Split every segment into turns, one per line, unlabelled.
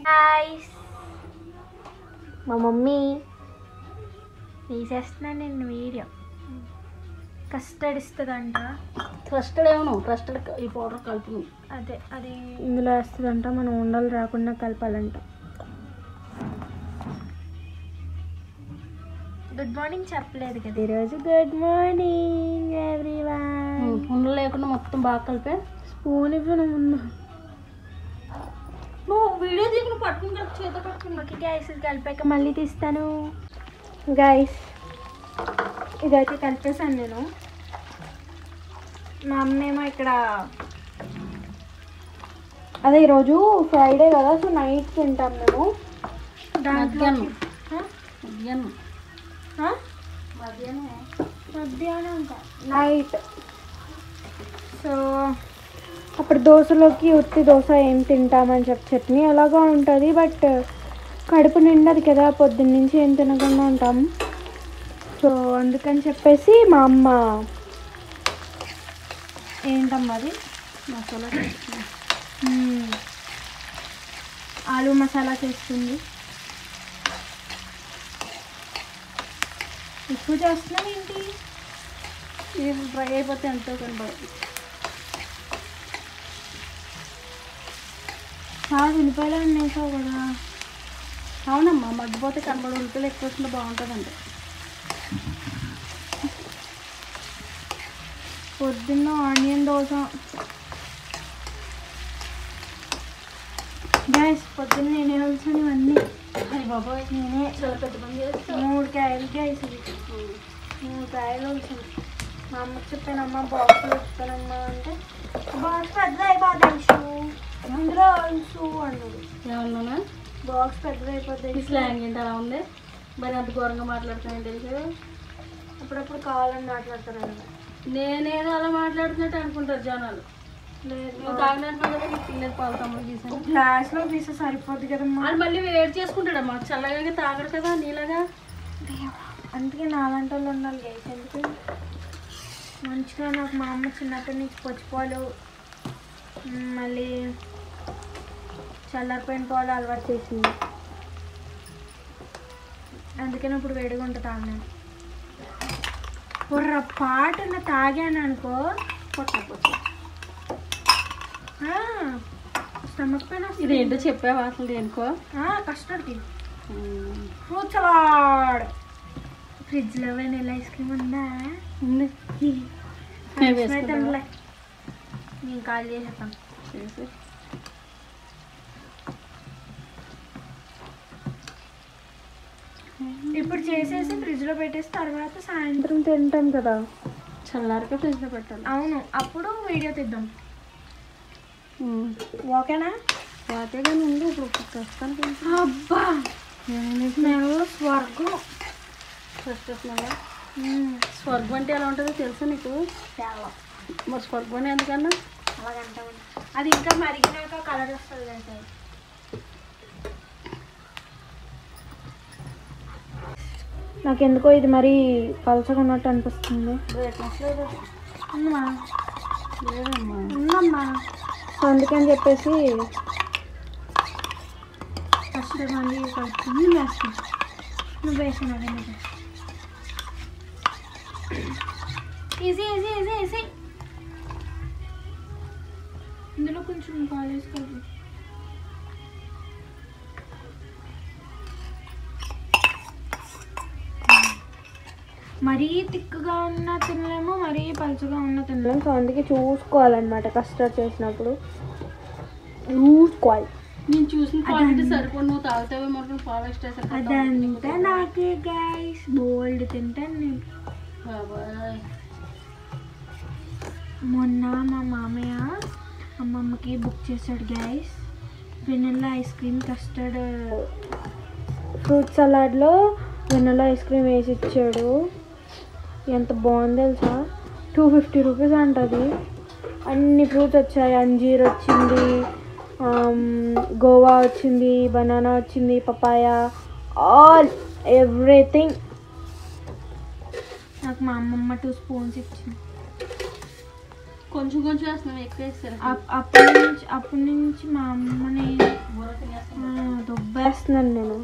Guys మా mummy తీసేస్తున్నాను నేను వీడియో. కస్టర్డ్ ఇస్తుందంట.
కస్టర్డ్ ఏమో కస్టర్డ్ ఈ పౌడర్ కలుపు.
అదే అది ఇందులో వేస్తుందంట. మనం ఉండలు రాకుండా కలపాలంట. గుడ్ మార్నింగ్ చెప్పలేదు కదా ఈరోజు. Good morning everyone.
ఉండలు లేకుండా మొత్తం బాగా కలిపే.
స్పూన్ ఇవ్వను ముందు.
నువ్వు వీడియో తీసుకుని పట్టుకుని కలిపి చేత పట్టుకుని.
ఓకే గైస్, ఇది కలిపాక మళ్ళీ తీస్తాను. గైస్ ఇదైతే కలిపేసాను నేను. మా అమ్మేమో ఇక్కడ అదే ఈరోజు ఫ్రైడే కదా, సో నైట్ తింటాం మేము. మధ్యాహ్నం నైట్. సో అప్పుడు దోశలోకి ఉత్తి దోశ ఏం తింటామని చెప్పి చట్నీ అలాగా ఉంటుంది. బట్ కడుపు నిండదు కదా, పొద్దున్న నుంచి ఏం తినకుండా ఉంటాం. సో అందుకని చెప్పేసి మా అమ్మ ఏంటమ్మా అది
మసాలా
ఆలు మసాలా చేస్తుంది. ఎక్కువ చేస్తున్నాం ఏంటి?
ఇది ఫ్రై అయిపోతే ఎంతో కనబడుతుంది.
చాలా ఉల్లిపాయలు వేసావు కదా.
అవునమ్మా, మగ్గిపోతే కనబడి ఉల్లిపాయలు ఎక్కువ వస్తుందో బాగుంటుందండి.
పొద్దున్న ఆనియన్ దోశ. గ్యాస్ పొద్దున్న నేనే కలిసాను ఇవన్నీ.
అది బాబాయ్
నేనే
చాలా పెద్ద పని చేస్తాను.
3 కాయలు గ్యాస్ ఇది. 3 కాయలు కలిసాను. మా అమ్మకి చెప్పానమ్మా బాక్స్లో వచ్చానమ్మా అంటే బాక్స్ పెద్దది అయిపోద్ది అందులో అలుసు అన్నది.
ఏమన్నానా
బాక్స్ పెద్దది అయిపోద్ది.
స్లాంగ్ ఏంటి అలా ఉంది? మరి అంత ఘోరంగా మాట్లాడుతున్నాను తెలుసు.
అప్పుడప్పుడు కావాలని మాట్లాడతారండి.
నేనేదో అలా మాట్లాడుతున్నట్టు అనుకుంటారు జనాలు.
లేదు
పిల్లలు పాలు తమ్ముడు తీసాను.
గ్లాస్లో తీసే సరిపోద్ది కదమ్మా.
అది మళ్ళీ వేడి చేసుకుంటాడమ్మా, చల్లగా తాగడు కదా నీలాగా.
అందుకే నాలాంటి వాళ్ళు ఉండాలి గైస్. ఎందుకు మంచిగా నాకు మా అమ్మ చిన్నప్పటి నుంచి పచ్చిపాలు మళ్ళీ చల్లారిపోయిన పాలు అలవాటు చేసింది. అందుకని ఇప్పుడు వేడిగా ఉంటుంది తాగినాను. పొర్ర పాటున్న తాగాను అనుకో
పొట్టకపోతే
స్టమక్ పెయిన్
ఇది
వస్తుంది.
ఏంటో చెప్పావా అసలు దేనికో?
Custard fruit salad. ఫ్రిడ్జ్లో వెనిలా ఐస్ క్రీమ్ ఉందా?
ఉంది.
నేను కాల్ చేసేస్తాను. ఇప్పుడు చేసేసి ఫ్రిడ్జ్లో పెట్టేసి తర్వాత సాయంత్రం తింటాం కదా.
చల్లారిగా ఫ్రిడ్జ్లో పెట్టాలి.
అవును, అప్పుడు వీడియో తీద్దాం. ఓకేనా?
వాటే కానీ ఉంది. ఇప్పుడు ప్రస్తుతానికి
అబ్బా స్మెల్ స్వర్గం.
ఫస్ట్ వస్తున్నావా? స్వర్గం అంటే ఎలా ఉంటుందో తెలుసా నీకు?
చాలా.
మరి స్వర్గం ఎందుకన్నా
అలాగంటామండి. అది ఇంకా మరిగినాక కలర్ వస్తుంది కదా. నాకెందుకో ఇది మరీ పలచగా ఉన్నట్టు అనిపిస్తుంది.
బ్రైట్నెస్ లేదు.
ఉందమ్మా
లేదమ్మా,
ఉందమ్మా. అందుకని చెప్పేసి ఫస్ట్ మళ్ళీ కలుపుతుంది వేస్తాను. నువ్వు వేసాను అదే మీద. Easy easy easy easy. ఇందులో కొంచెం పాలు వేసుకోవాలి. మరీ తిక్కుగా ఉన్న తినలేము, మరీ పలుచగా ఉన్న తినలేము. సో అందుకే చూసుకోవాలన్నమాట కస్టర్డ్ చేసినప్పుడు. చూసుకోవాలి.
నేను చూసిన క్వాంటిటీ సరిపోదు. నువ్వు తాగుతావే మొత్తం పాలు ఎక్స్ట్రా
అదంతా నాకే గైస్. బోల్డ్ తింటాను నేను.
బాబాయ్
మొన్న మా మామయ్య అమ్మమ్మకి బుక్ చేశాడు guys. Vanilla ice cream custard fruit సలాడ్లో వెనిల్లా ఐస్ క్రీమ్ వేసి ఇచ్చాడు. ఎంత బాగుంది తెలుసా. 250 రూపీస్ అంటది. అన్ని ఫ్రూట్స్ వచ్చాయి. అంజీర్ వచ్చింది, గోవా వచ్చింది, బనానా వచ్చింది, పపాయ, ఆల్ ఎవ్రీథింగ్. నాకు మా అమ్మమ్మ 2 స్పూన్స్ ఇచ్చింది.
కొంచెం కొంచెం వేస్తున్నాం, ఎక్కువ వేస్తారు.
అప్పటి నుంచి మా అమ్మని దుబ్బేస్తున్నాను నేను.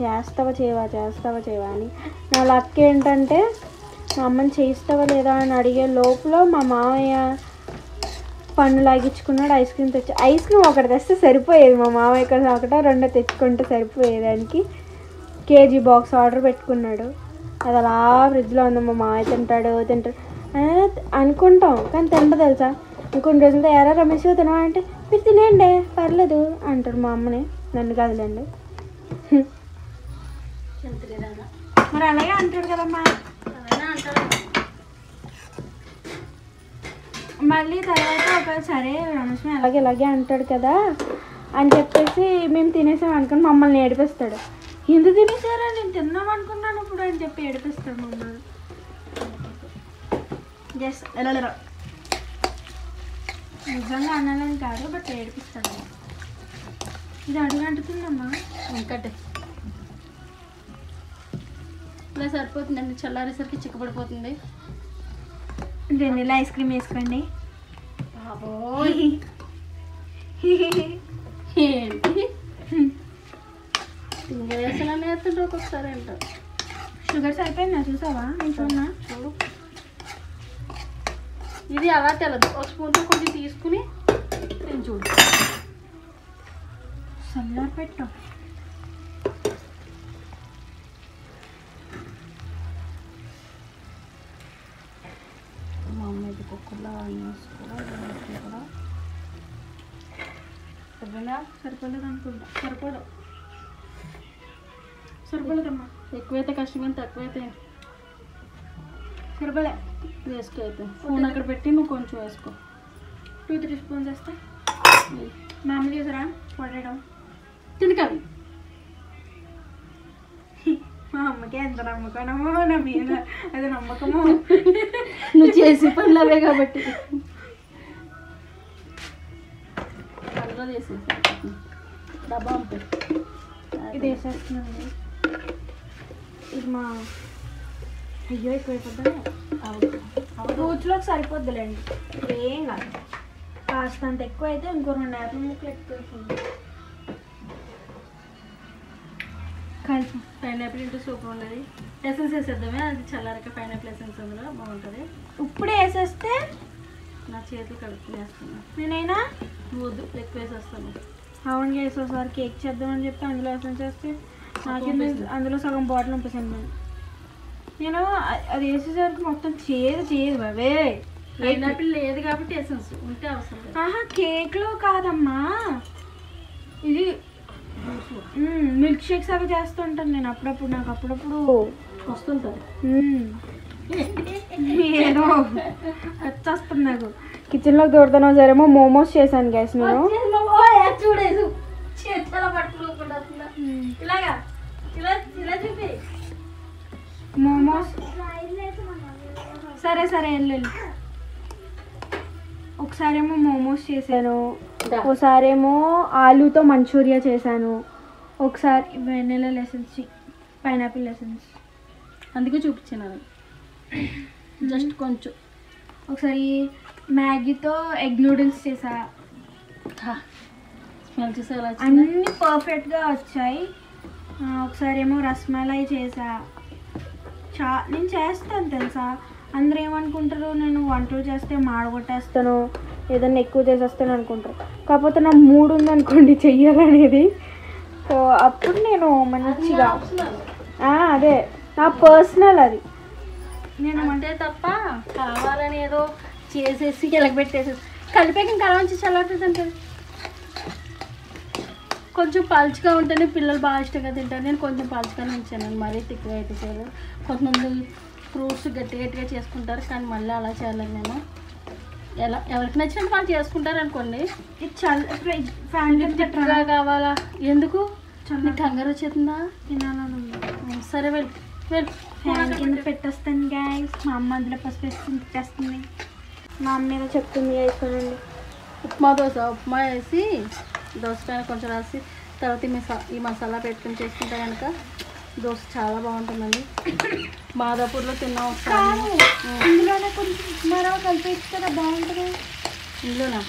చేస్తావా చేయవా అని. నా లక్ ఏంటంటే మా అమ్మని చేస్తావా లేదా అని అడిగే లోపల మా మామయ్య పన్ను లాగించుకున్నాడు. ఐస్ క్రీమ్ ఐస్ క్రీమ్ ఒకటి తెస్తే సరిపోయేది. మా మామయ్య ఇక్కడ ఒకటో రెండో తెచ్చుకుంటే సరిపోయేదానికి కేజీ బాక్స్ ఆర్డర్ పెట్టుకున్నాడు. అది అలా ఫ్రిడ్జ్లో ఉంది. మా మామయ్య తింటాడు అనుకుంటాం, కానీ తింట తెలుసా. ఇంకొన్ని రోజులతో ఎరా రమేష్ తినవా అంటే మీరు తినేయండి పర్లేదు అంటారు మా అమ్మని, నన్ను కదలండి. మరి అలాగే అంటాడు కదమ్మా. మళ్ళీ తర్వాత ఒక సరే రమేష్ ఇలాగే అంటాడు కదా అని చెప్పేసి మేము తినేసాం అనుకుని మమ్మల్ని ఏడిపిస్తాడు. ఎందుకు తినేసారా, నేను తిన్నాం అనుకున్నాను ఇప్పుడు అని చెప్పి ఏడిపిస్తాడు మమ్మల్ని. జస్ట్ ఎలా నిజంగా అనాలని కాదు, బట్ ఏడిపిస్తాడు. ఇది అడుగంటుతుందమ్మా
ఇంకటే ఇలా సరిపోతుందండి. చల్లారేసరికి చిక్కపడిపోతుంది.
వెనిలా ఐస్ క్రీమ్ వేసుకోండి.
ఏంటి వేసానని వేస్తుంటే ఒక్కొక్కసారి అంటారు.
షుగర్ సరిపోయిందా చూసావా? నేను చూడనా?
చూడు, ఇది అలా తెలదు. ఒక స్పూన్తో కొంచెం తీసుకుని నేను చూడు
చల్లారి పెట్టు.
మా అమ్మ ఇది కుక్కర్లో కూడా
సరిపోలేదు అనుకుంటా. సరిపోలేదమ్మా.
ఎక్కువైతే కష్టం, కానీ తక్కువైతే
సరిపోలే.
వేసుకో. అయితే ఫోన్ అక్కడ పెట్టి నువ్వు కొంచెం వేసుకో.
2-3 స్పూన్స్ వేస్తే మామూలు చూసారా పడేయడం
తినకాలి.
మా అమ్మకి ఎంత నమ్మకమో నా మీద, అది నమ్మకమో.
నువ్వు చేసే పనులు అవే కాబట్టి అందులో వేసేసి డబ్బా ఉంటుంది.
ఇది వేసేస్తున్నాను. ఇది మా అయ్యో ఎక్కువైపోద్దా. ఫ్రూట్స్లోకి సరిపోద్దులేండి, ఏం కాదు. కాస్తంత ఎక్కువ అయితే ఇంకో 2 యాపిల్ ముక్కలు ఎక్కువైపోయింది. కలిసి
పైనాపిల్ ఇంటూ సూపర్ ఉన్నది. ఎసెన్స్ వేసేద్దామే, అది చల్లారక పైనాపిల్ ఎసెన్స్ అందులో బాగుంటుంది.
ఇప్పుడే వేసేస్తే
నా చేతులు కడుక్కుని వేస్తున్నాను.
నేనైనా
వద్దు, ఎక్కువ వేసేస్తాను.
అవును వేసేసారి కేక్ చేద్దామని చెప్పి అందులో ఎసెన్స్ వేస్తే నాకు అందులో సగం బాటిల్ పంపేసాను. నేను అది వేసేసరికి మొత్తం చేయదు బాబే.
పైనాపిల్ లేదు కాబట్టి ఎసెన్స్ ఉంటే అవసరం.
కేక్లో కాదమ్మా, ఇది మిల్క్ షేక్స్ అవి చేస్తుంటాను నేను అప్పుడప్పుడు. నాకు అప్పుడప్పుడు
వస్తుంటుంది.
ఏదో వచ్చేస్తుంది నాకు. కిచెన్లోకి దూరుతానో సరేమో మోమోస్ చేశాను గ్యాస్ నేను.
చూడేదు చేతుల పట్టుకోకుండా ఇలాగా ఇలా చూపి
మోమోస్. సరే వెళ్ళు. ఒకసారేమో మోమోస్ చేశాను, ఒకసారేమో ఆలూతో మంచూరియా చేశాను, ఒకసారి వెనిలా ఎసెన్స్, పైనాపిల్ ఎసెన్స్.
అందుకే చూపించాను అది జస్ట్ కొంచెం.
ఒకసారి మ్యాగీతో ఎగ్ నూడిల్స్ చేసా.
స్మెల్ చూసా
అన్నీ పర్ఫెక్ట్గా వచ్చాయి. ఒకసారి ఏమో రస్మలై చేసా. నేను చేస్తాను తెలుసా. అందరూ ఏమనుకుంటారు, నేను వంటలు చేస్తే మాడగొట్టేస్తాను, ఏదన్నా ఎక్కువ చేసేస్తాను అనుకుంటారు. కాకపోతే నా మూడు ఉందనుకోండి చెయ్యాలనేది, సో అప్పుడు నేను మంచిగా అదే నా పర్సనల్ అది.
నేను అంటే తప్ప కావాలని ఏదో చేసేసి పెట్టేసేసి కలిపాక ఇంకా అలా నుంచి చల్లారుతుంది. కొంచెం పలుచగా ఉంటేనే పిల్లలు బాగా ఇష్టంగా తింటారు. నేను కొంచెం పలుచగానే ఉంచాను, మరీ తిక్కుగా అయితే చేయలేదు. కొంతమంది ఫ్రూట్స్ గట్టిగా చేసుకుంటారు, కానీ మళ్ళీ అలా చేయలేదు నేను. ఎవరికి నచ్చినట్టు వాళ్ళు చేసుకుంటారు అనుకోండి. తిక్కుగా కావాలా, ఎందుకు నీకు కంగారు వచ్చేస్తుందా?
తినాలని.
సరే వెళ్ళు
ఫ్యాన్ కింద పెట్టేస్తాను గ్యాస్. మా అమ్మ అందులో పసుపు వేసుకుని పెట్టేస్తుంది. మా అమ్మ మీద చెప్తుంది వేసుకోండి.
ఉప్మా వేసి దోసకాయ కొంచెం రాసి తర్వాత ఈ మసాలా పెట్టుకుని చేసుకుంటే కనుక దోశ చాలా బాగుంటుందండి. మాదాపూర్లో తిన్నాం
కాదు
ఒకసారి.
ఇందులోనే కొంచెం ఉప్మా రవ్వ కలిపేసి కదా బాగుంటుంది.
ఇందులోనా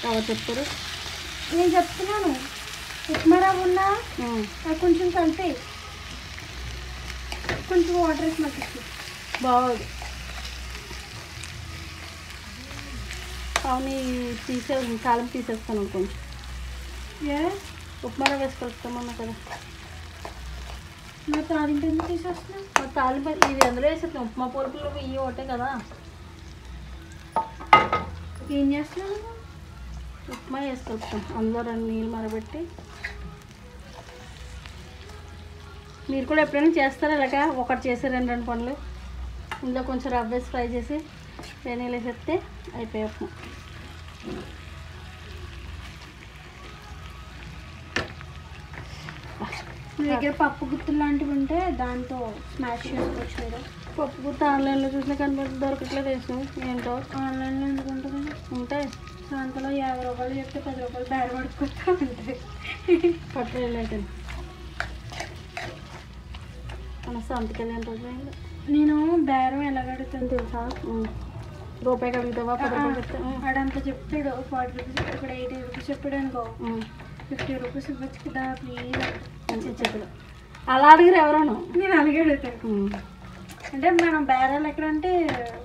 ఎవరు చెప్తారు?
నేను చెప్తున్నాను, ఉప్మా రవ్వ ఉన్నా అది కొంచెం కలిపే, కొంచెం వాటర్ వేసి మగ్గించు.
బాగుంది. అవును కాలం తీసేస్తాను కొంచెం. ఉప్మా రవ్వ వేసి కలుపుతామన్నా కదా.
నా తాలింపు ఎందుకు తీసేస్తున్నా?
తాలింపు ఇది అందులో వేసేస్తాం. ఉప్మా పొరుపులు ఇవి ఒకటే కదా.
ఏం చేస్తున్నాను?
ఉప్మా వేసి కలుపుతాం. అందులో 2 నీళ్ళు మరబెట్టి. మీరు కూడా ఎప్పుడైనా చేస్తారా ఇలాగా? ఒకటి చేసి 2 పనులు. ఇందులో కొంచెం రవ్వ వేసి ఫ్రై చేసి నీళ్ళు వేసేస్తే అయిపోయి ఉప్మా.
మీ దగ్గర పప్పు గుత్తులు లాంటివి ఉంటే దాంతో స్మాష్ చేసుకోవచ్చు మీరు.
పప్పు గుత్త ఆన్లైన్లో చూసినా కనబడి దొరకట్లేదు. వేసాం ఏంటో
ఆన్లైన్లో ఎందుకు ఉంటుంది?
ఉంటాయి.
దాంట్లో 50 రూపాయలు చెప్తే 10 రూపాయలు బేర పడుకుంటా ఉంటాయి.
పట్టలేదు అయితే మన సంతకెళ్ళి ఎంత రోజులు.
నేను బేరం ఎలా కడుగుతాను తెలుసా?
రూపాయి కడుగుతావా? 10 రూపాయలు చెప్తే
ఆడంతా చెప్తాడు. 40 రూపీస్ ఇక్కడ 80 రూపీస్ చెప్పాడు అనుకో, 50 రూపీస్ ఇవ్వచ్చు కదా ప్లీజ్
మంచి చెప్పదు. అలా అడిగారు ఎవరన్నా?
నేను అలాగే అడుగుతాను. అంటే మనం బేరాలు ఎక్కడంటే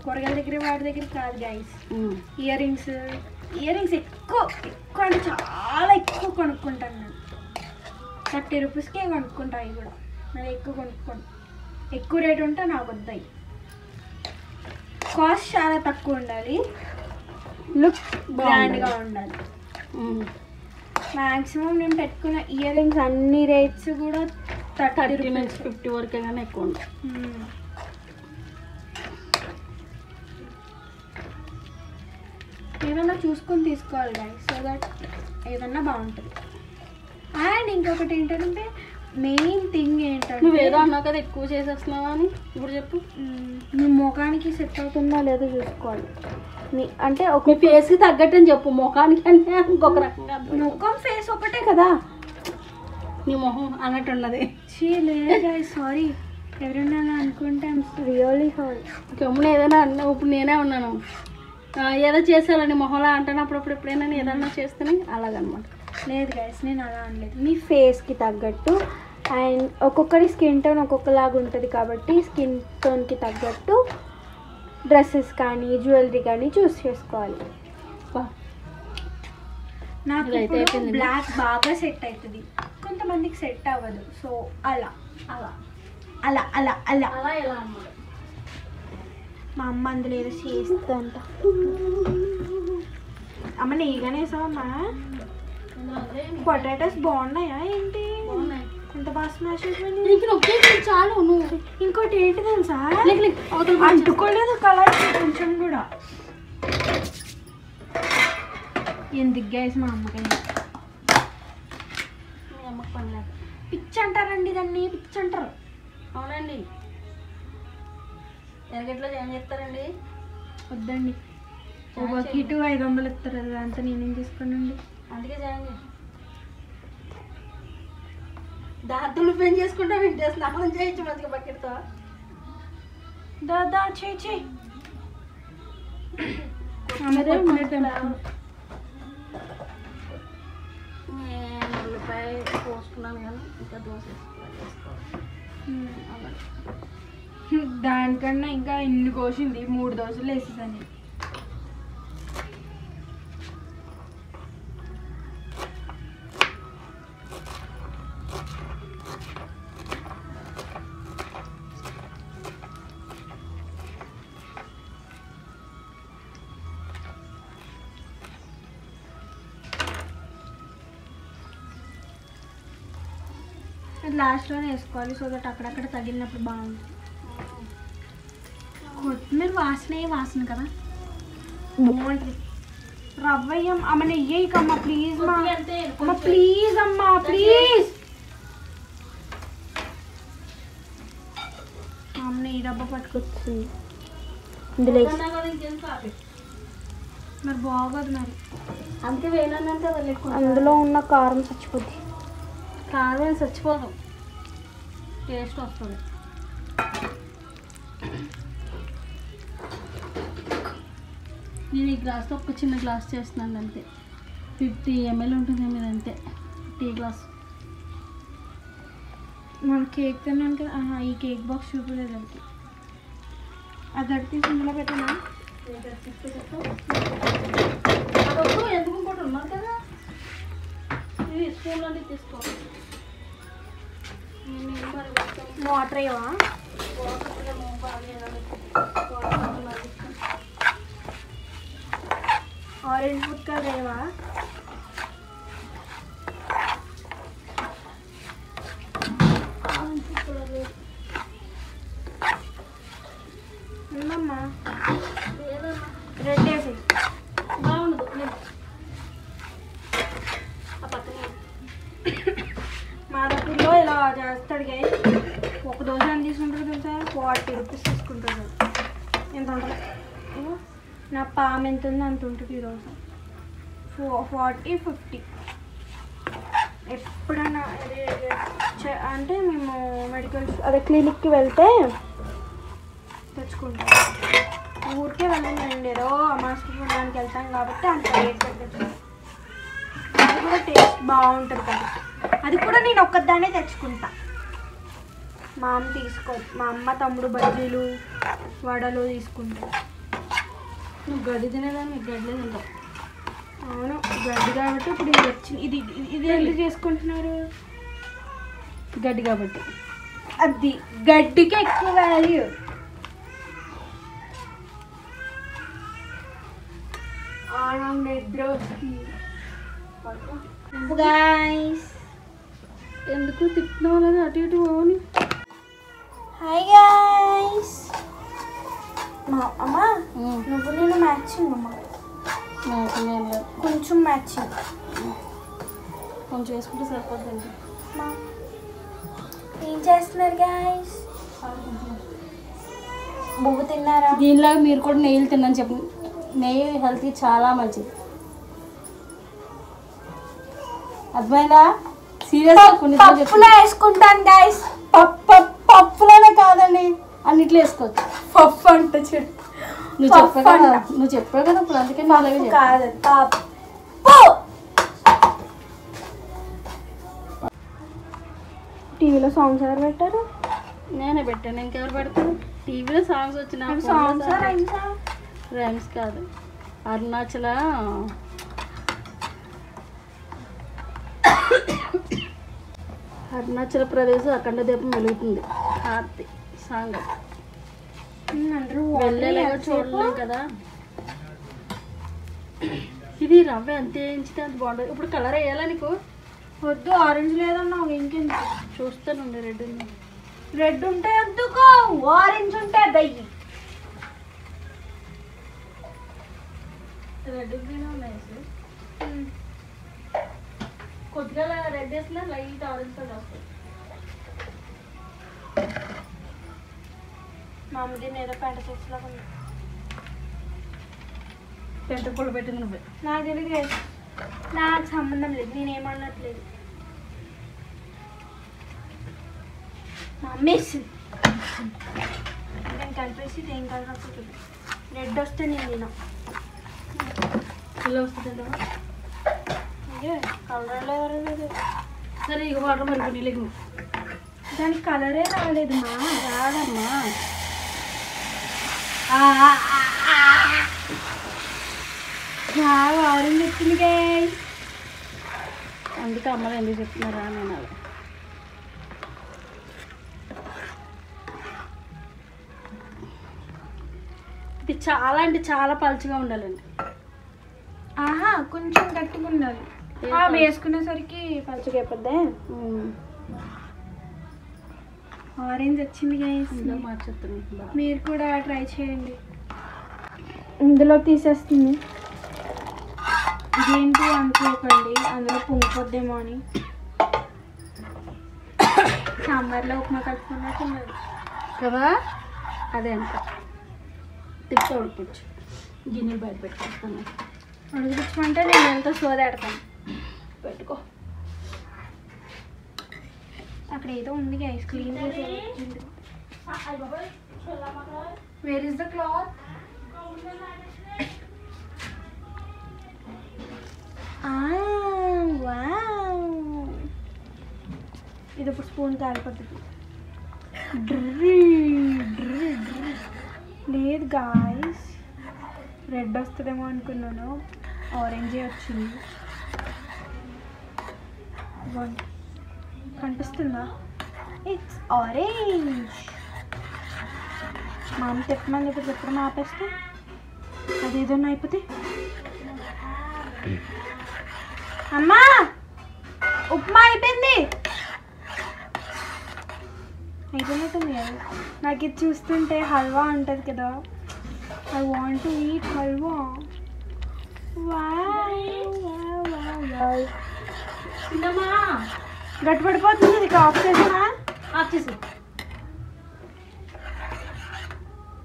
కూరగాయల దగ్గర వాటి దగ్గర కాదు గైస్. ఇయర్ రింగ్స్ ఎక్కువ అంటే చాలా ఎక్కువ కొనుక్కుంటాను నేను. 30 రూపీస్కే కొనుక్కుంటా. అవి కూడా నేను ఎక్కువ కొనుక్కోను. ఎక్కువ రేట్ ఉంటే నాకు వద్దాయి. కాస్ట్ చాలా తక్కువ ఉండాలి, లుక్ గ్రాండ్గా ఉండాలి. మ్యాక్సిమం నేను పెట్టుకున్న ఇయర్ రింగ్స్ అన్ని రేట్స్ కూడా 30
నుంచి 50 వరకే కానీ ఎక్కువ ఉండదు.
ఏమన్నా చూసుకొని తీసుకోవాలి గైస్, సో దట్ ఏదన్నా బాగుంటుంది. అండ్ ఇంకొకటి ఏంటంటే మెయిన్ థింగ్ ఏంటంటే,
నువ్వేదో అన్నావు కదా ఎక్కువ చేసేస్తున్నావా అని. ఇప్పుడు చెప్పు.
నీ ముఖానికి సెట్ అవుతుందా లేదో చూసుకోవాలి. అంటే
ఒక ఫేస్కి తగ్గట్టు అని చెప్పు. ముఖానికి అంటే ఇంకొక రకంగా.
ముఖం ఫేస్ ఒకటే కదా,
నీ మొహం అన్నట్టు ఉన్నది.
లేదు గైస్, సారీ. ఎవరైనా అనుకుంటే రియల్లీ సారీ.
గమ్మున ఏదైనా అన్నా. ఇప్పుడు నేనే ఉన్నాను ఏదో చేసేయాలని మొహంలా అంటాను అప్పుడప్పుడు. ఎప్పుడైనా ఏదన్నా చేస్తేనే అలాగనమాట.
లేదు గైస్, నేను అలా అనలేదు. మీ ఫేస్కి తగ్గట్టు అండ్ ఒక్కొక్కరి స్కిన్ టోన్ ఒక్కొక్కలాగా ఉంటుంది కాబట్టి స్కిన్ టోన్కి తగ్గట్టు డ్రెస్సెస్ కానీ జ్యువెలరీ కానీ చూస్ చేసుకోవాలి. నాకు బ్లాక్ బాగా సెట్ అవుతుంది, కొంతమందికి సెట్ అవ్వదు. సో అలా అలా అలా అలా అలా
అలా ఎలా అన్నమాట.
మా అమ్మ అందులో ఏదో చేస్తుందంట. అమ్మ నీగానే వేసావమ్మా? పొటాటోస్ బాగున్నాయా ఏంటి? ఎంత బాగా స్మాష్ అయిపోయింది.
చాలు నువ్వు.
ఇంకోటి ఏంటి తెలుసా, అంటుకోలేదు కలర్ కొంచెం కూడా. ఎందుకు గైస్ మా అమ్మకి
పనిలేదు.
పిచ్చి అంటారండి దాన్ని, పిచ్చి అంటారు.
అవునండి. ఎరగట్లో ఏం చేస్తారండి?
వద్దండి, ఒక కిటు 500 ఇస్తారు. అదంతా నేనేం చేసుకోనండి.
అందుకే చేయండి. దాంతో నువ్వు ఏం చేసుకుంటావు? ఇంటి స్నానం చేయొచ్చు మంచిగా బకెట్తో.
దాదా చేయి
ఉల్లిపాయ పోసుకున్నాను కానీ ఇంకా దోశ
దానికన్నా ఇంకా ఇన్ని కోసింది. 3 దోశలు వేసేసాను. లాస్ట్లోనే వేసుకోవాలి, సో దట్ అక్కడక్కడ తగిలినప్పుడు బాగుంటుంది. కొత్తిమీర వాసన కదా బాగుంటుంది. రవ్వ వేయం అమ్మ, నెయ్యకమ్మా ప్లీజ్ అమ్మ, ప్లీజ్ అమ్మా ప్లీజ్. అమ్మ నెయ్యి డబ్బా పట్టుకొచ్చింది ఇందులో. మరి బాగోదు మరి,
అందుకే వేయనంటే
అందులో ఉన్న కారం చచ్చిపోద్ది.
కారం చచ్చిపోదాం. టేస్ట్ వస్తుంది. నేను ఈ గ్లాస్తో ఒక చిన్న గ్లాస్ చేస్తున్నాను అంతే. 50 ml ఉంటుంది మీద అంతే, టీ గ్లాస్.
మన కేక్ తిన్నాను కదా, ఈ కేక్ బాక్స్ చూపలేదు అది. అది తీసి ఇందులో పెట్టినా
అదొద్దు, ఎందుకు ఇంకోటి ఉన్నారు కదా, ఇవి స్పూన్లన్నీ తీసుకో.
వాటర్ అయ్యవా? ఆరెంజ్ ఫుడ్ కలర్ అయ్యవా? ఉందమ్మా, రెడ్ వేసి
బాగుండదు.
మాదాపూర్లో ఇలా చేస్తాడు గా. ఒక దోశ ఎంత తీసుకుంటాడు తెలుసా? 40 రూపీస్ తీసుకుంటాడు. ఎంత ఉంటుంది? నా పాము ఎంత ఉంది అంత ఉంటుంది ఈ దోశ. 40-50. ఎప్పుడైనా అంటే మేము మెడికల్ అదే క్లినిక్కి వెళ్తే తెచ్చుకుంటాం. ఊరికే వెళ్ళండి, ఏదో మాస్క్ కొనడానికి వెళ్తాం కాబట్టి అంత రేట్ పెట్టచ్చు. అది కూడా టేస్ట్ బాగుంటుంది కాబట్టి అది కూడా నేను ఒక్కదాన్నే తెచ్చుకుంటా. మా అమ్మ తీసుకోదు. మా అమ్మ తమ్ముడు బజ్జీలు వడలు తీసుకుంటారు.
నువ్వు గడ్డి తినేదాన్ని గడ్డలే తింటావు.
అవును, గడ్డి కాబట్టి ఇప్పుడు ఇది వచ్చింది. ఇది ఎందుకు చేసుకుంటున్నారు?
గడ్డి కాబట్టి.
అది గడ్డికి ఎక్కువ వాల్యూ. నిద్ర గైస్,
ఎందుకు తిప్పుతున్నావు అలాగే అటు ఇటు పోని?
Hi guys. అమ్మా నువ్వు నేను మ్యాచింగ్ అమ్మా, కొంచెం మ్యాచింగ్
కొంచెం వేసుకుంటే సరిపోద్దండి.
ఏం చేస్తున్నారు గైస్? బువ్వ తిన్నారా?
దీనిలాగా మీరు కూడా నెయ్యిలు తిన్నాను చెప్పు. నెయ్యి హెల్త్కి చాలా మంచిది, అర్థమైందా? సీరియస్గా కొన్ని
పప్పులో వేసుకుంటాను గైస్.
పప్పులోనే కాదండి, అన్నిట్లో వేసుకోవచ్చు.
పప్పు అంటే చెడు.
నువ్వు చెప్పావు కదా ఇప్పుడు, అందుకే అలాగే
కాదు పప్పు. టీవీలో సాంగ్స్ ఎవరు పెట్టారు?
నేనే పెట్టాను, ఇంకెవరు పెడతారు? టీవీలో సాంగ్స్ వచ్చిన రైమ్స్ కాదు. అరుణాచల అరుణాచల ప్రదేశ్ అఖండ దీపం వెలుగుతుంది హారతి సాంగ్. వెళ్ళేలాగా చూడలేం కదా. ఇది రవ్వ ఎంత వేయించితే అంత బాగుంటుంది. ఇప్పుడు కలర్ వేయాలా నీకు?
వద్దు, ఆరెంజ్ లేదన్నావు, ఇంకెందుకు?
చూస్తానండి.
రెడ్ ఉంటే ఎందుకు, ఆరెంజ్ ఉంటే దయ్యి.
రెడ్ గ్రీన్ ఉన్నాయి. కొద్దిగా రెడ్ వేసిన లైట్ ఆరెంజ్ కలర్ వస్తుంది.
మా అమ్మది ఏదో పెంట చేసేలాగా ఉంది.
పెంట పొడి పెట్టింది నువ్వే.
నాకు తెలియదు, నాకు సంబంధం లేదు, నేనేమన్నట్లేదు. మా అమ్మేసింది. నేను కలిపేసి దేని కలర్ వస్తుంది. రెడ్ వస్తే నేను తినా.
ఇలా వస్తుంది
అయ్యే కలర్ లేదు.
సరే ఇక వాటర్ మరి నీళ్ళు.
దానికి కలరే రాలేదు మా.
రాదమ్మా.
ఆరెంజ్ వచ్చింది గైస్.
అందుకే అమ్మలు ఎందుకు చెప్తున్నారా నేను అలా. ఇది చాలా అంటే చాలా పలుచగా ఉండాలండి.
కొంచెం గట్టిగా ఉండాలి. వేసుకునేసరికి పలుచగా అయిపోద్దే. ఆరెంజ్ వచ్చింది గైస్.
మార్చేస్తాను,
మీరు కూడా ట్రై చేయండి. ఇందులో తీసేస్తుంది. ఇదేంటి అనుకోకండి, అందులో పొంగిపోద్దేమో అని. సాంబార్లో ఉప్మా కలుపుకున్నట్టున్నది
కదా. అదే అంట. తిప్పి ఉడిపించు. గిన్నెలు బయట పెట్టుకుంటాను.
ఉడికించమంటే నేను ఎంతో సోదాడతాను.
పెట్టుకో.
అక్కడ అక్కడ ఏదో ఉంది గైస్, క్లీన్ చేసి. Where is the cloth? ఇది ఇప్పుడు స్పూన్ కాలిపోతుంది. లేదు గాయస్, రెడ్ వస్తుందేమో అనుకున్నాను, ఆరెంజే వచ్చింది. కనిపిస్తుందా? It's orange. మా అమ్మ చెప్పమని ఇప్పుడు చెప్పడం ఆపేస్తే అదేదో అయిపోతే. అమ్మా ఉప్మా అయిపోయింది. అయిపోయినట్టుంది కదా. నాకు ఇది చూస్తుంటే హల్వా ఉంటుంది కదా, I want to eat halwa. గట్టి పడిపోతుంది. ఇది ఆఫ్ చేసినా?
ఆఫ్ చేసి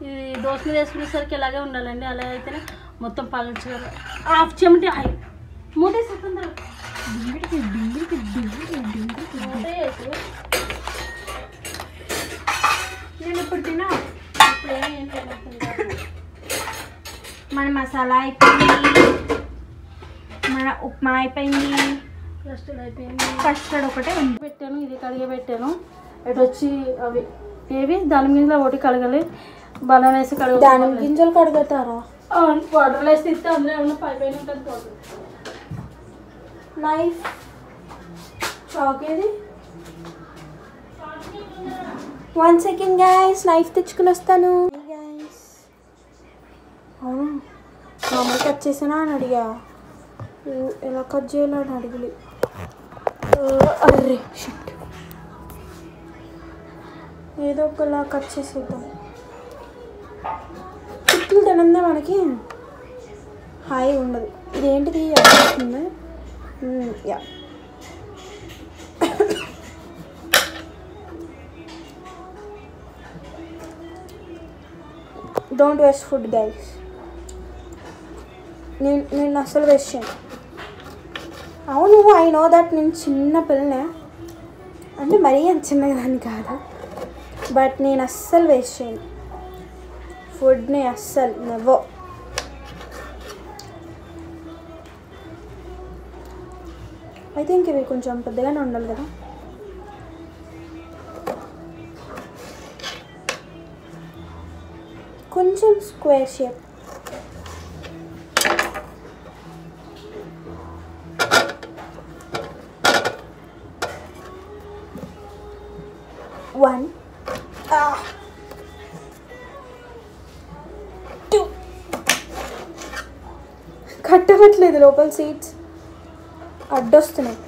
ఇది దోశ మీద వేసుకునేసరికి ఇలాగే ఉండాలండి. అలా అయితేనే మొత్తం పలుచగా. ఆఫ్ చేయమంటే మూతేసి
నేను ఇప్పుడు తినా. మన మసాలా అయిపోయింది, మన ఉప్మా అయిపోయింది,
కస్టర్డ్ అయిపోయింది.
కస్టర్డ్ ఒకటే ఉంది.
పెట్టాను, ఇది కడిగి పెట్టాను. ఇటు వచ్చి అవి ఏవి దాని గింజలు ఒకటి కడగాలి. బనానా వేసి కడగాలి.
దానిమ్మ గింజలు కడుగుతారా?
వాటర్లో వేసి తిస్తే అందులో ఏమన్నా పైపైన ఉంటుంది పౌడర్.
నైఫ్ చాక్ ఏది? 1 సెకండ్ గైస్, నైఫ్ తెచ్చుకుని వస్తాను. గైస్ అవును, మామూలు కట్ చేసానా అని అడిగా, ఎలా కట్ చేయాలని అడిగలి. అర్రే షిట్, ఏదో ఒకలా కట్ చేసేద్దాం. చిక్కులు తినందా మనకి హాయి ఉండదు. ఇదేంటిది అనిపిస్తుంది. Yeah don't waste food guys. నేను అసలు వేస్ట్ చేయను. అవును, ఐ నో దట్ నేను చిన్న పిల్లనే, అంటే మరీ అంత చిన్నదాన్ని కాదు, బట్ నేను అస్సలు వేస్ట్ చేయను ఫుడ్ని, అస్సలు నెవర్. ఐ థింక్ ఇవి కొంచెం పెద్దగానే ఉండాలి కదా. కొంచెం స్క్వేర్ షేప్. One, 2. కట్టవట్లేదు, లోపల సీడ్స్ అడ్డొస్తున్నాయి.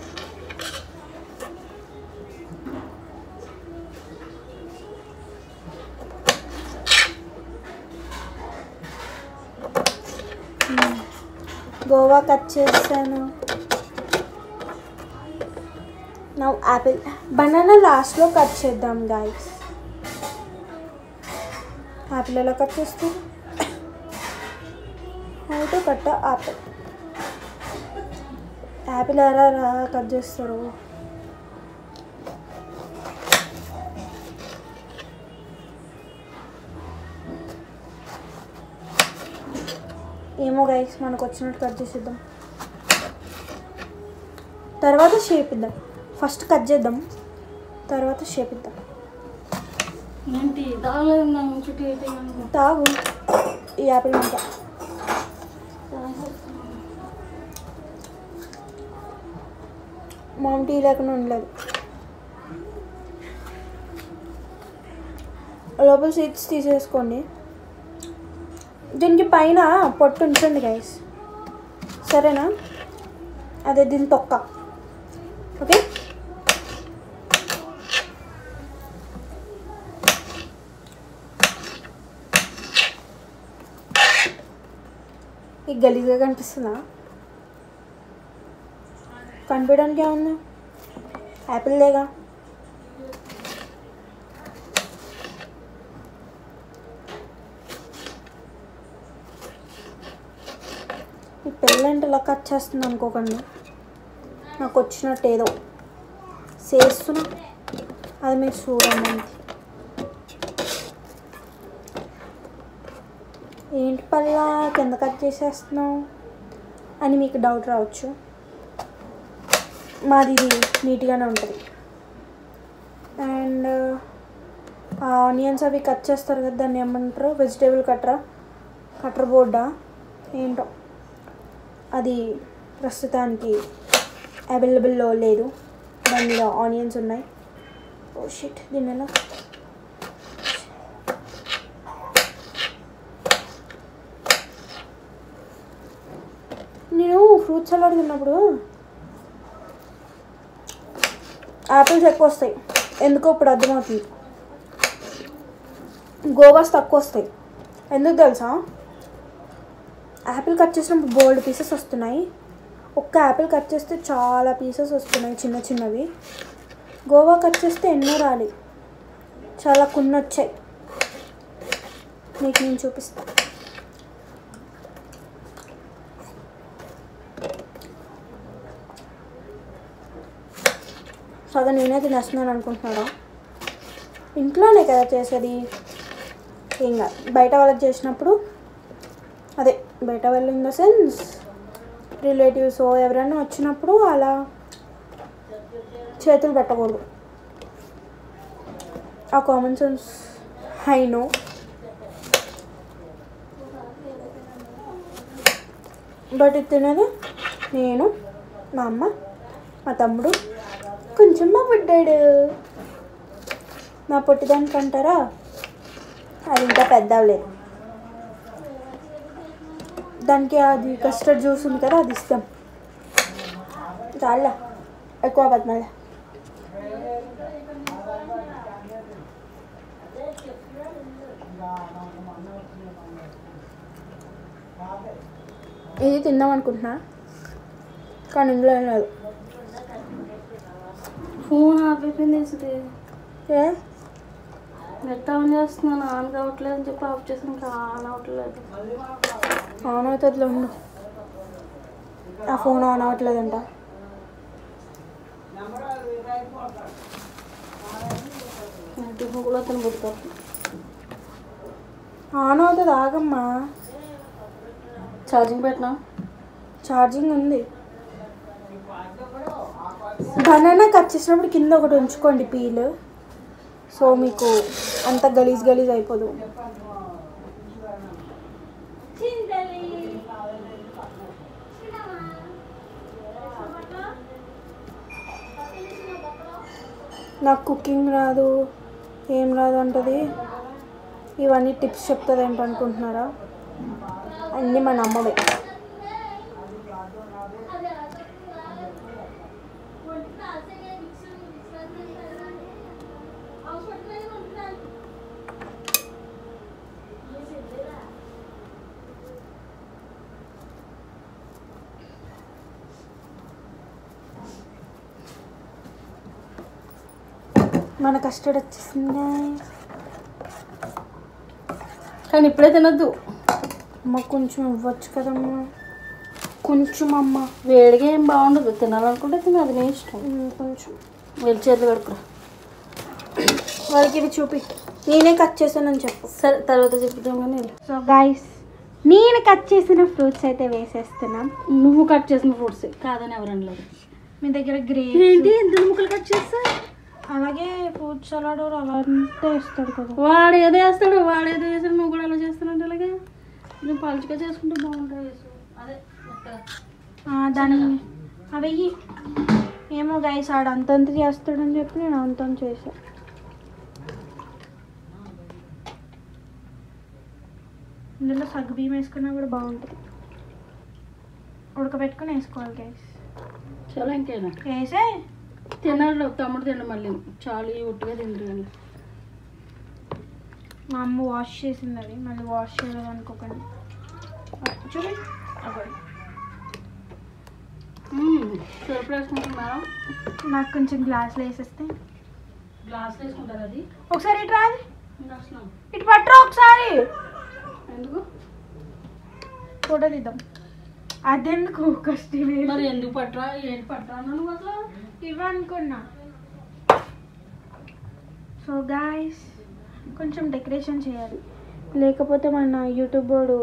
గోవా కట్ చేస్తాను. నా యాపిల్, బనానా లాస్ట్లో కట్ చేద్దాం గైస్. యాపిల్ ఎలా కట్ చేస్తాం? How to cut Apple. Apple ఎలా కట్ చేస్తారు? ఏమో గైస్, మనకు వచ్చినట్టు కట్ చేసేద్దాం, తర్వాత షేప్ ఇద్దాం. ఫస్ట్ కట్ చేద్దాం, తర్వాత షేప్ ఇద్దాం.
ఏంటి
తాగు ఈ యాపిల్ అంతా. మామ్ టీ లేకుండా ఉండలేదు. లోపల సీడ్స్ తీసేసుకోండి. దీనికి పైన పొట్టు ఉంచండి గైస్, సరేనా? అదే దీని తొక్క. ఓకే, ఈ గలీజ్గా కనిపిస్తుందా? కనిపించడానికి ఏముంది, యాపిల్ లేగా. ఈ పిల్లంటే ఇలా కట్ చేస్తుంది అనుకోకండి, నాకు వచ్చినట్టు ఏదో చేస్తున్నా. అది మీరు చూడండి. ఏంటి పల్లా కింద కట్ చేసేస్తున్నావు అని మీకు డౌట్ రావచ్చు. మాది ఇది నీట్గానే ఉంటుంది. అండ్ ఆనియన్స్ అవి కట్ చేస్తారు కదా, దాన్ని ఏమంటారు? వెజిటేబుల్ కటర్ బోర్డా ఏంటో, అది ప్రస్తుతానికి అవైలబుల్లో లేదు. దాని మీద ఆనియన్స్ ఉన్నాయి. ఓ షిట్, దీన్ని ఎలా నేను ఫ్రూట్ సలాడ్ తిన్నప్పుడు యాపిల్స్ ఎక్కువ వస్తాయి ఎందుకో ఇప్పుడు అర్థమవుతుంది. గోవాస్ తక్కువ వస్తాయి ఎందుకు తెలుసా? యాపిల్ కట్ చేసినప్పుడు బోల్డ్ పీసెస్ వస్తున్నాయి. ఒక్క యాపిల్ కట్ చేస్తే చాలా పీసెస్ వస్తున్నాయి చిన్న చిన్నవి. గోవా కట్ చేస్తే ఎన్నో రాలి, చాలా కొన్ని వచ్చాయి. మీకు నేను చూపిస్తాను. సగం నేనే తినేస్తున్నాను అనుకుంటున్నారా? ఇంట్లోనే కదా చేసేది, ఏం కాదు. బయట వాళ్ళకి చేసినప్పుడు, అదే బయట వాళ్ళు ఇన్ ద సెన్స్ రిలేటివ్స్ ఎవరైనా వచ్చినప్పుడు అలా చేతులు పెట్టకూడదు. ఆ common sense I know. But ఇది తినేది నేను, మా అమ్మ, మా తమ్ముడు, కొంచెం మా బుడ్డాడు. నా పొట్టిదానికి అంటారా, అది ఇంకా పెద్ద అవ్వలేదు. దానికి అది కస్టర్డ్ జ్యూస్ ఉంది కదా, అది ఇస్తాం. చాలా ఎక్కువ పద్నాలుగు. ఇది తిందాం అనుకుంటున్నా కానీ ఇందులో ఏం లేదు.
ఫోన్ ఆపేపింది.
ఏ
నెట్ ఆన్ చేస్తున్నాను, ఆన్ కావట్లేదు అని చెప్పి ఆఫ్ చేసాను, ఇంకా ఆన్ అవ్వట్లేదు.
ఆన్ అవుతుందిలో ఉండు. ఆ ఫోన్ ఆన్ అవ్వట్లేదంట.
కూడా తినబుతారు.
ఆన్ అవుతుంది, ఆగమ్మా.
ఛార్జింగ్ పెట్టినా?
ఛార్జింగ్ ఉంది. బనానా కట్ చేసినప్పుడు కింద ఒకటి ఉంచుకోండి పీల్, సో మీకు అంత గలీజ్ అయిపోదు. నాకు కుకింగ్ రాదు, ఏం రాదు అంటది. ఇవన్నీ టిప్స్ చెప్తుంది ఏంటనుకుంటున్నారా? అన్నీ మా నమ్మవే. మన కస్టర్డ్ వచ్చేసింది
కానీ ఇప్పుడే తినద్దు.
అమ్మ కొంచెం ఇవ్వచ్చు కదమ్మా, కొంచెం అమ్మ.
వేడిగా ఏం బాగుండదు, తినాలనుకుంటే తినదు, నీ ఇష్టం.
కొంచెం
వెళ్ళి చేతులు కడుకురా.
వాళ్ళకి ఇది చూపి, నేనే కట్ చేశానని చెప్పు.
సరే తర్వాత చెప్తాం. కానీ
సో గైస్, నేను కట్ చేసిన ఫ్రూట్స్ అయితే వేసేస్తున్నాం.
నువ్వు కట్ చేసిన ఫ్రూట్స్ కాదని ఎవరని లేదు.
మీ దగ్గర గ్రేప్స్
ఏంటి ఎంత ముక్కలు కట్ చేస్తా?
అలాగే ఫ్రూట్ సలాడ్ అవంతా వేస్తాడు కదా.
వాడు ఏదో వేస్తాడు, వాడు ఏదో వేస్తాడు, నువ్వు కూడా అలా చేస్తానంటే అలాగే. నేను పలుచగా చేసుకుంటే బాగుంటుంది. అదే
దాని అవి ఏమో గైస్, ఆడు అంతంత చేస్తాడని చెప్పి నేను అంతం చేశాను. ఇందులో సగ్గు బియ్యం వేసుకున్నా కూడా బాగుంటుంది. ఉడకబెట్టుకుని వేసుకోవాలి గైస్.
చాలా ఇంకేనా
వేసే
తిన్నాడు తమ్ముడు, తిండి మళ్ళీ చాలు ఈ ఉట్టుగా తింటారు. కానీ
మా అమ్మ వాష్ చేసింది, అది మళ్ళీ వాష్ చేయలేదు అనుకోకండి. చూడండి
సరుపు వేసుకుంటున్నారా?
నాకు కొంచెం గ్లాసులు వేసేస్తే.
గ్లాసులు వేసుకుంటారు. అది
ఒకసారి ఇటు రాదు, ఇటు పట్టరా ఒకసారి.
ఎందుకు
ఫోటో తీద్దాం. అదెందుకు కష్టం?
మరి ఎందుకు పట్టరా? ఏంటి పట్టరా నువ్వు అసలు?
ఇవ్వనుకున్నా. సో గాయస్ కొంచెం డెకరేషన్ చేయాలి, లేకపోతే మన యూట్యూబ్ వాడు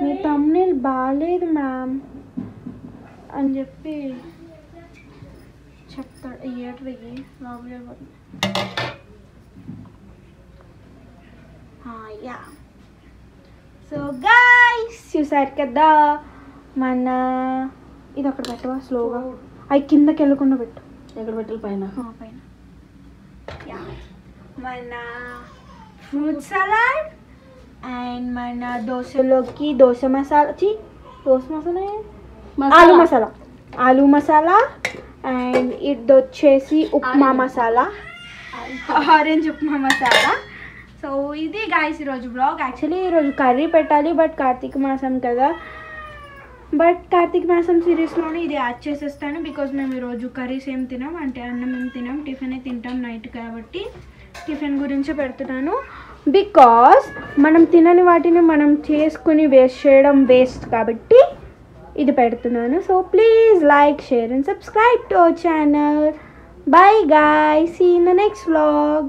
మీ thumbnail బాగాలేదు మ్యామ్ అని చెప్పి చెప్తాడు. ఏటరికి లోపలే యా. సో గాయస్ చూసారు కదా మన ఇది అక్కడ పెట్టవా స్లోగా, అవి కిందకి వెళ్ళకుండా పెట్టు.
ఎక్కడ పెట్టాలి? పైన.
పైన. యా మన ఫ్రూట్ సలాడ్ అండ్ మన దోశలోకి దోశ మసాలా ఆలు మసాలా అండ్ ఇది వచ్చేసి ఉప్మా మసాలా, ఆరెంజ్ ఉప్మా మసాలా. సో ఇది గాయస్ ఈరోజు బ్లాగ్. యాక్చువల్లీ ఈరోజు కర్రీ పెట్టాలి, బట్ కార్తీక మాసం కదా, బట్ కార్తీక మాసం సిరీస్లోనే ఇది యాడ్ చేసేస్తాను. బికాజ్ మేము ఈరోజు కర్రీస్ ఏం తినాం, అంటే అన్నం ఏం తినాం, టిఫిన్ తింటాం నైట్ కాబట్టి టిఫిన్ గురించే పెడుతున్నాను. బికాస్ మనం తినని వాటిని మనం చేసుకుని వేస్ట్ చేయడం వేస్ట్ కాబట్టి ఇది పెడుతున్నాను. So please like, share and subscribe to our channel. Bye guys, see in the next vlog.